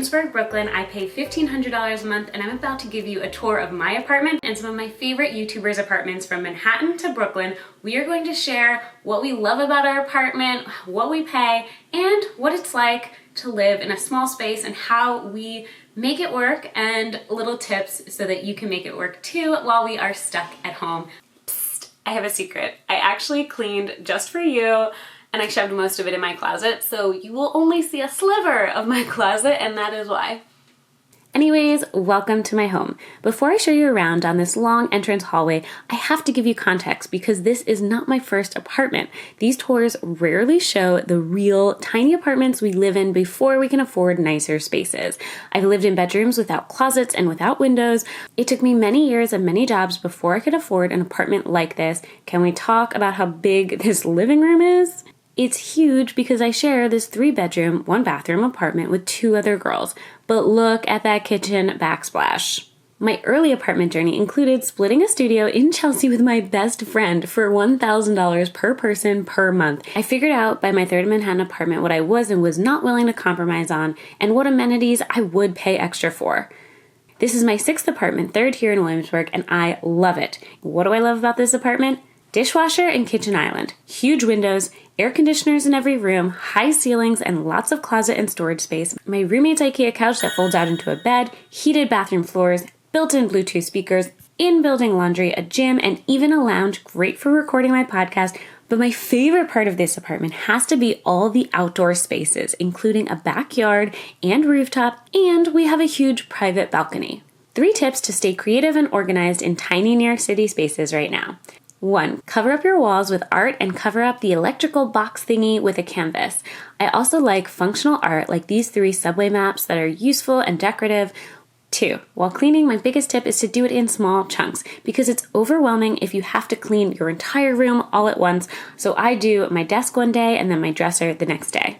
Williamsburg, Brooklyn. I pay $1,500 a month, and I'm about to give you a tour of my apartment and some of my favorite YouTubers' apartments from Manhattan to Brooklyn. We are going to share what we love about our apartment, what we pay, and what it's like to live in a small space and how we make it work, and little tips so that you can make it work too while we are stuck at home. Psst, I have a secret. I actually cleaned just for you, and I shoved most of it in my closet, so you will only see a sliver of my closet, and that is why. Anyways, welcome to my home. Before I show you around down this long entrance hallway, I have to give you context because this is not my first apartment. These tours rarely show the real tiny apartments we live in before we can afford nicer spaces. I've lived in bedrooms without closets and without windows. It took me many years and many jobs before I could afford an apartment like this. Can we talk about how big this living room is? It's huge because I share this 3-bedroom, 1-bathroom apartment with 2 other girls. But look at that kitchen backsplash. My early apartment journey included splitting a studio in Chelsea with my best friend for $1,000 per person per month. I figured out by my third Manhattan apartment what I was and was not willing to compromise on, and what amenities I would pay extra for. This is my 6th apartment, 3rd here in Williamsburg, and I love it. What do I love about this apartment? Dishwasher and kitchen island, huge windows, air conditioners in every room, high ceilings, and lots of closet and storage space. My roommate's IKEA couch that folds out into a bed, heated bathroom floors, built-in Bluetooth speakers, in-building laundry, a gym, and even a lounge, great for recording my podcast. But my favorite part of this apartment has to be all the outdoor spaces, including a backyard and rooftop, and we have a huge private balcony. 3 tips to stay creative and organized in tiny New York City spaces right now. 1. Cover up your walls with art and cover up the electrical box thingy with a canvas. I also like functional art like these 3 subway maps that are useful and decorative. 2. While cleaning, my biggest tip is to do it in small chunks because it's overwhelming if you have to clean your entire room all at once. So I do my desk one day and then my dresser the next day.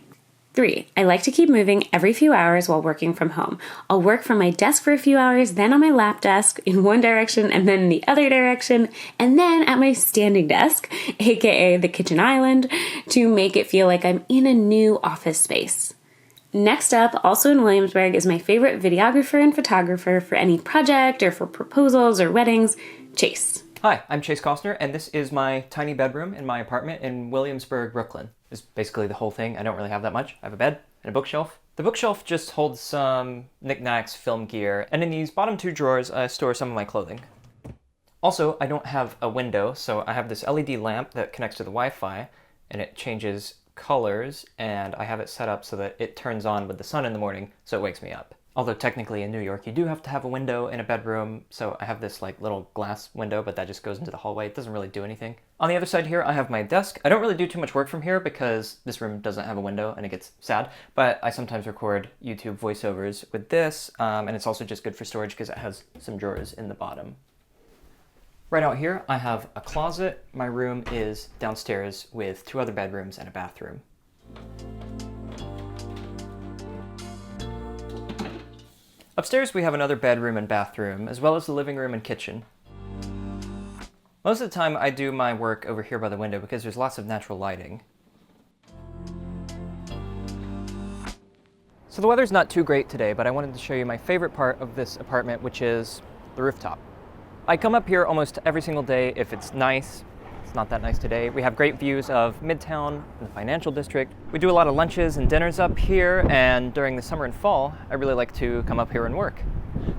3. I like to keep moving every few hours while working from home. I'll work from my desk for a few hours, then on my lap desk in one direction and then in the other direction, and then at my standing desk, aka the kitchen island, to make it feel like I'm in a new office space. Next up, also in Williamsburg, is my favorite videographer and photographer for any project or for proposals or weddings, Chase. Hi, I'm Chase Costner, and this is my tiny bedroom in my apartment in Williamsburg, Brooklyn. It's basically the whole thing. I don't really have that much. I have a bed and a bookshelf. The bookshelf just holds some knickknacks, film gear, and in these bottom 2 drawers, I store some of my clothing. Also, I don't have a window, so I have this LED lamp that connects to the Wi-Fi, and it changes colors, and I have it set up so that it turns on with the sun in the morning, so it wakes me up. Although technically in New York, you do have to have a window in a bedroom, so I have this like little glass window, but that just goes into the hallway. It doesn't really do anything. On the other side here, I have my desk. I don't really do too much work from here because this room doesn't have a window and it gets sad, but I sometimes record YouTube voiceovers with this, and it's also just good for storage because it has some drawers in the bottom. Right out here, I have a closet. My room is downstairs with 2 other bedrooms and a bathroom. Upstairs we have another bedroom and bathroom, as well as the living room and kitchen. Most of the time I do my work over here by the window because there's lots of natural lighting. So the weather's not too great today, but I wanted to show you my favorite part of this apartment, which is the rooftop. I come up here almost every single day if it's nice. It's not that nice today. We have great views of Midtown and the financial district. We do a lot of lunches and dinners up here, and during the summer and fall, I really like to come up here and work.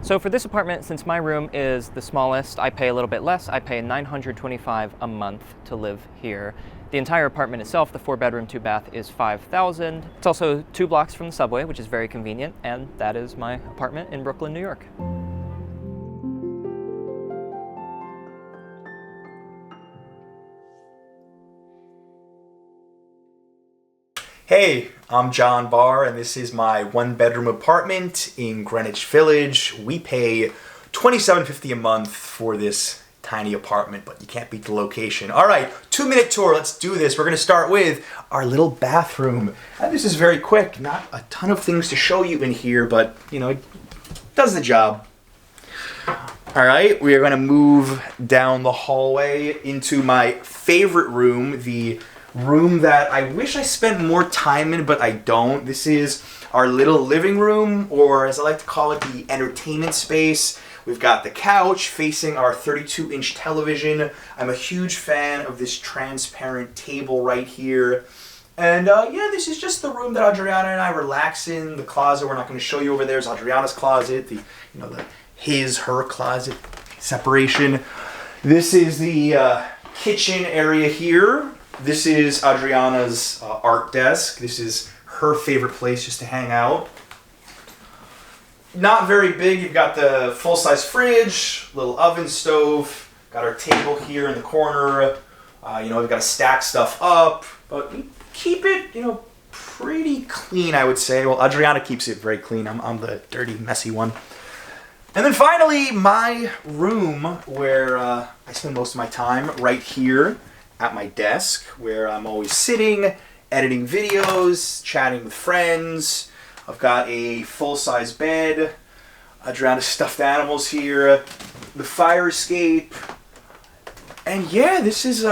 So for this apartment, since my room is the smallest, I pay a little bit less. I pay $925 a month to live here. The entire apartment itself, the 4-bedroom, 2-bath, is $5,000. It's also 2 blocks from the subway, which is very convenient, and that is my apartment in Brooklyn, New York. Hey, I'm John Barr, and this is my 1-bedroom apartment in Greenwich Village. We pay $27.50 a month for this tiny apartment, but you can't beat the location. All right, 2-minute tour. Let's do this. We're going to start with our little bathroom. And this is very quick. Not a ton of things to show you in here, but, you know, it does the job. All right, we are going to move down the hallway into my favorite room, the room that I wish I spent more time in, but I don't. This is our little living room, or as I like to call it, the entertainment space. We've got the couch facing our 32-inch television. I'm a huge fan of this transparent table right here. And yeah, this is just the room that Adriana and I relax in. The closet we're not going to show you over there is Adriana's closet. The her closet separation. This is the kitchen area here. This is Adriana's art desk. This is her favorite place just to hang out. Not very big. You've got the full-size fridge, little oven stove, got our table here in the corner. We've got to stack stuff up, but we keep it, pretty clean, I would say. Well, Adriana keeps it very clean. I'm the dirty, messy one. And then finally, my room where I spend most of my time, right here at my desk, where I'm always sitting, editing videos, chatting with friends. I've got a full-size bed, Adriana's stuffed animals here, the fire escape, and yeah, this is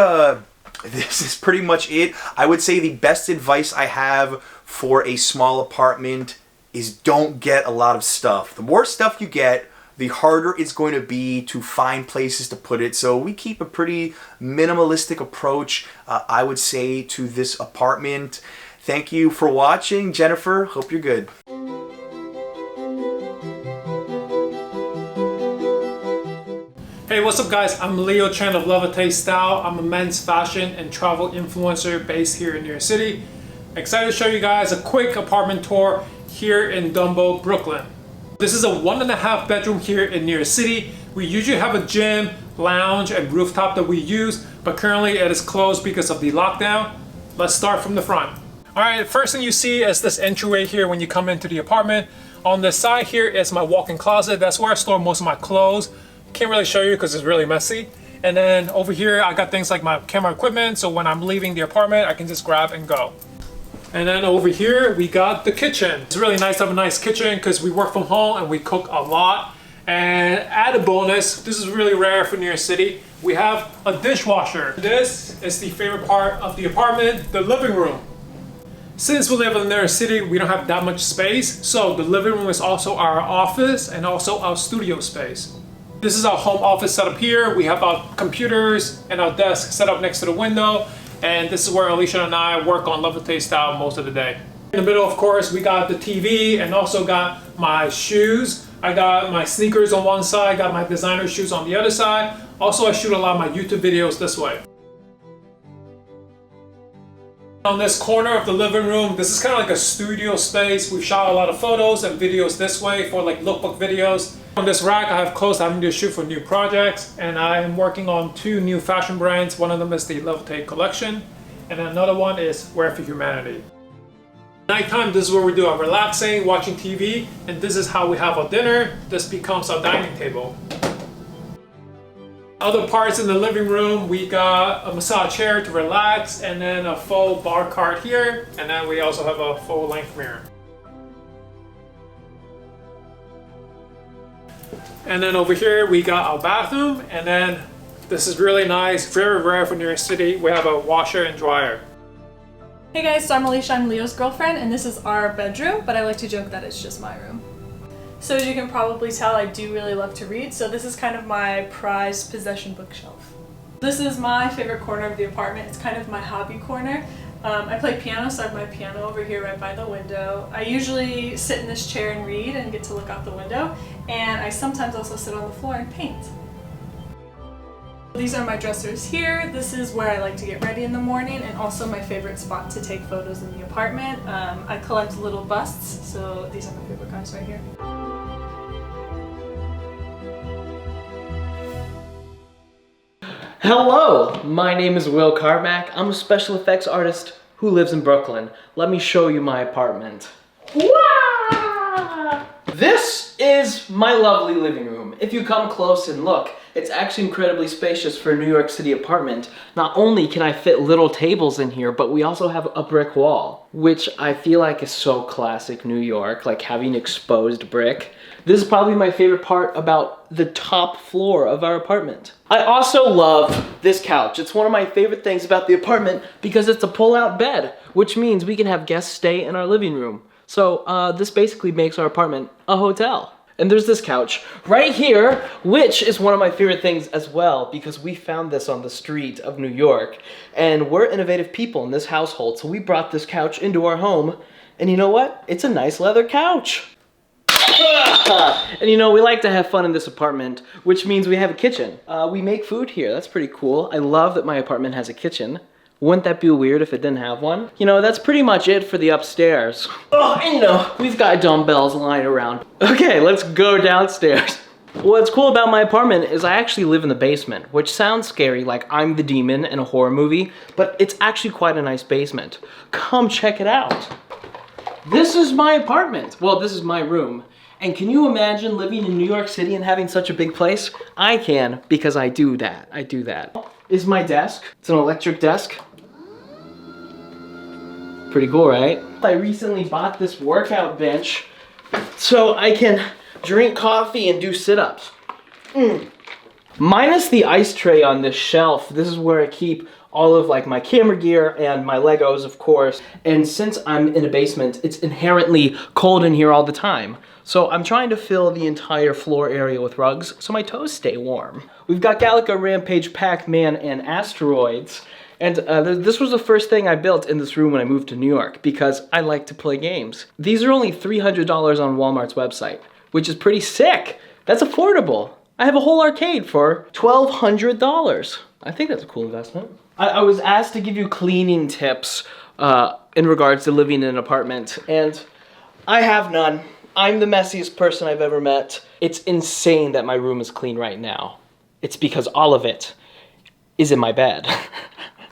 pretty much it. I would say the best advice I have for a small apartment is don't get a lot of stuff. The more stuff you get, the harder it's going to be to find places to put it. So we keep a pretty minimalistic approach, I would say, to this apartment. Thank you for watching. Jennifer, hope you're good. Hey, what's up guys? I'm Leo Chen of Levitate Style. I'm a men's fashion and travel influencer based here in New York City. Excited to show you guys a quick apartment tour here in Dumbo, Brooklyn. This is a 1.5 bedroom here in New York City. We usually have a gym, lounge, and rooftop that we use, but currently it is closed because of the lockdown. Let's start from the front. Alright, first thing you see is this entryway here when you come into the apartment. On the side here is my walk-in closet. That's where I store most of my clothes. Can't really show you because it's really messy. And then over here I got things like my camera equipment, so when I'm leaving the apartment I can just grab and go. And then over here we got the kitchen. It's really nice to have a nice kitchen because we work from home and we cook a lot. And added bonus, this is really rare for New York City, we have a dishwasher. This is the favorite part of the apartment, the living room. Since we live in New York City, we don't have that much space, so the living room is also our office and also our studio space. This is our home office setup here. We have our computers and our desk set up next to the window, and this is where Alicia and I work on Levitate Style most of the day. In the middle, of course, we got the TV and also got my shoes. I got my sneakers on one side, got my designer shoes on the other side. Also, I shoot a lot of my YouTube videos this way. On this corner of the living room, this is kind of like a studio space. We've shot a lot of photos and videos this way for like lookbook videos. On this rack, I have clothes I'm going to shoot for new projects, and I am working on 2 new fashion brands. One of them is the Levitate collection, and another one is Wear for Humanity. Nighttime, this is where we do our relaxing, watching TV, and this is how we have our dinner. This becomes our dining table. Other parts in the living room, we got a massage chair to relax, and then a full bar cart here, and then we also have a full-length mirror. And then over here we got our bathroom, and then this is really nice, very rare for New York City. We have a washer and dryer. Hey guys, so I'm Alicia, I'm Leo's girlfriend, and this is our bedroom, but I like to joke that it's just my room. So as you can probably tell, I do really love to read, so this is kind of my prized possession bookshelf. This is my favorite corner of the apartment. It's kind of my hobby corner. I play piano, so I have my piano over here right by the window. I usually sit in this chair and read and get to look out the window, and I sometimes also sit on the floor and paint. These are my dressers here. This is where I like to get ready in the morning, and also my favorite spot to take photos in the apartment. I collect little busts, so these are my favorite guys right here. Hello, my name is Will Carmack. I'm a special effects artist who lives in Brooklyn. Let me show you my apartment. Wah! This is my lovely living room. If you come close and look, It's actually incredibly spacious for a New York City apartment. Not only can I fit little tables in here, but we also have a brick wall, which I feel like is so classic New York, like having exposed brick. This is probably my favorite part about the top floor of our apartment. I also love this couch. It's one of my favorite things about the apartment because it's a pull-out bed, which means we can have guests stay in our living room. So this basically makes our apartment a hotel. And there's this couch right here, which is one of my favorite things as well because we found this on the street of New York. And we're innovative people in this household, so we brought this couch into our home. And you know what? It's a nice leather couch. And you know, we like to have fun in this apartment, which means we have a kitchen. We make food here. That's pretty cool. I love that my apartment has a kitchen. Wouldn't that be weird if it didn't have one? You know, that's pretty much it for the upstairs. Oh, and you know, we've got dumbbells lying around. Okay, let's go downstairs. What's cool about my apartment is I actually live in the basement, which sounds scary, like I'm the demon in a horror movie, but it's actually quite a nice basement. Come check it out. This is my apartment. Well, this is my room. And can you imagine living in New York City and having such a big place? I can, because I do that. I do that. Is my desk. It's an electric desk. Pretty cool, right? I recently bought this workout bench so I can drink coffee and do sit-ups. Minus the ice tray on this shelf, this is where I keep all of like my camera gear and my Legos, of course. And since I'm in a basement, it's inherently cold in here all the time. So I'm trying to fill the entire floor area with rugs so my toes stay warm. We've got Galaga, Rampage, Pac-Man, and Asteroids. And this was the first thing I built in this room when I moved to New York because I like to play games. These are only $300 on Walmart's website, which is pretty sick. That's affordable. I have a whole arcade for $1,200. I think that's a cool investment. I was asked to give you cleaning tips in regards to living in an apartment, and I have none. I'm the messiest person I've ever met. It's insane that my room is clean right now. It's because all of it is in my bed.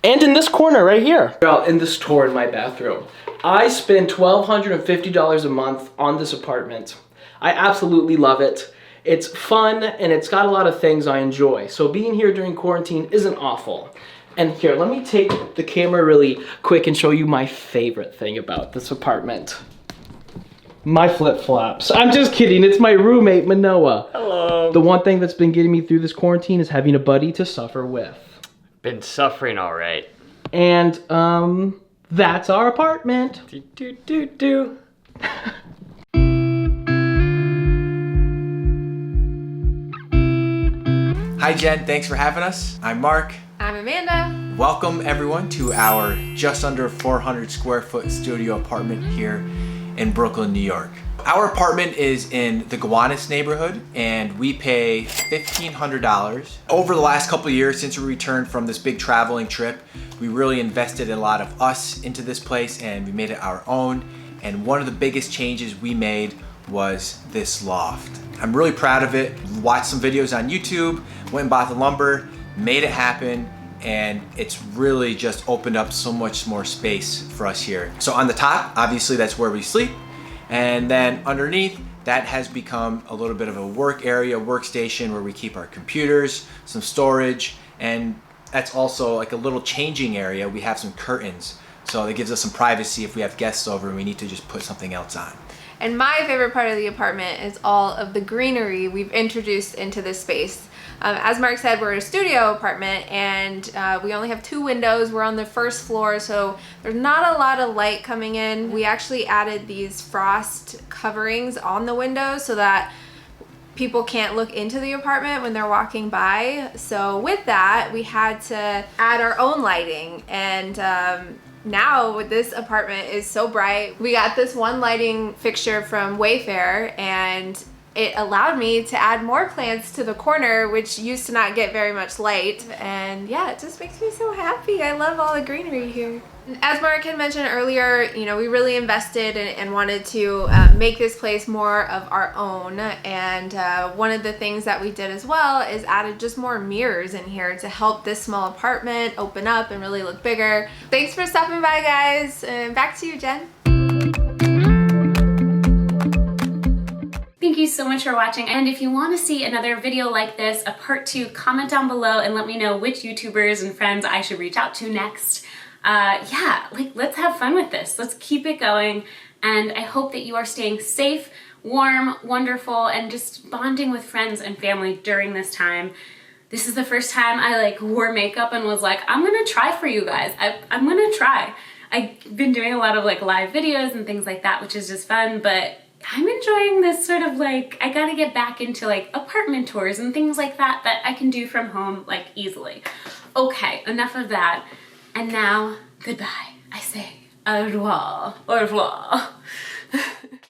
And in this corner right here. In this tour in my bathroom. I spend $1,250 a month on this apartment. I absolutely love it. It's fun and it's got a lot of things I enjoy. So being here during quarantine isn't awful. And here, let me take the camera really quick and show you my favorite thing about this apartment. My flip-flops. I'm just kidding, it's my roommate, Manoa. Hello. The one thing that's been getting me through this quarantine is having a buddy to suffer with. Been suffering all right. And, that's our apartment. Do, do, do, do. Hi Jen, thanks for having us. I'm Mark. I'm Amanda. Welcome everyone to our just under 400 square foot studio apartment here in Brooklyn, New York. Our apartment is in the Gowanus neighborhood and we pay $1,500. Over the last couple of years since we returned from this big traveling trip, we really invested a lot of us into this place and we made it our own. And one of the biggest changes we made was this loft. I'm really proud of it. Watched some videos on YouTube, went and bought the lumber, made it happen, and it's really just opened up so much more space for us here. So on the top, obviously that's where we sleep. And then underneath, that has become a little bit of a work area, workstation where we keep our computers, some storage, and that's also like a little changing area. We have some curtains, so that gives us some privacy if we have guests over and we need to just put something else on. And my favorite part of the apartment is all of the greenery we've introduced into this space. As Mark said, we're a studio apartment and we only have 2 windows. We're on the first floor, so there's not a lot of light coming in. We actually added these frost coverings on the windows so that people can't look into the apartment when they're walking by. So with that, we had to add our own lighting, and now this apartment is so bright. We got this one lighting fixture from Wayfair, and it allowed me to add more plants to the corner, which used to not get very much light. And yeah, it just makes me so happy. I love all the greenery here. As Mark had mentioned earlier, you know, we really invested and wanted to make this place more of our own. And one of the things that we did as well is added just more mirrors in here to help this small apartment open up and really look bigger. Thanks for stopping by, guys. And back to you, Jen. Thank thank you so much for watching. And if you want to see another video like this, a part 2, comment down below and let me know which YouTubers and friends I should reach out to next. Yeah, like, let's have fun with this. Let's keep it going. And I hope that you are staying safe, warm, wonderful, and just bonding with friends and family during this time. This is the first time I like wore makeup and was like, I'm gonna try for you guys. I'm gonna try. I've been doing a lot of like live videos and things like that, which is just fun, but I'm enjoying this sort of like, I gotta get back into like apartment tours and things like that that I can do from home like easily. Okay, enough of that. And now, goodbye. I say au revoir. Au revoir.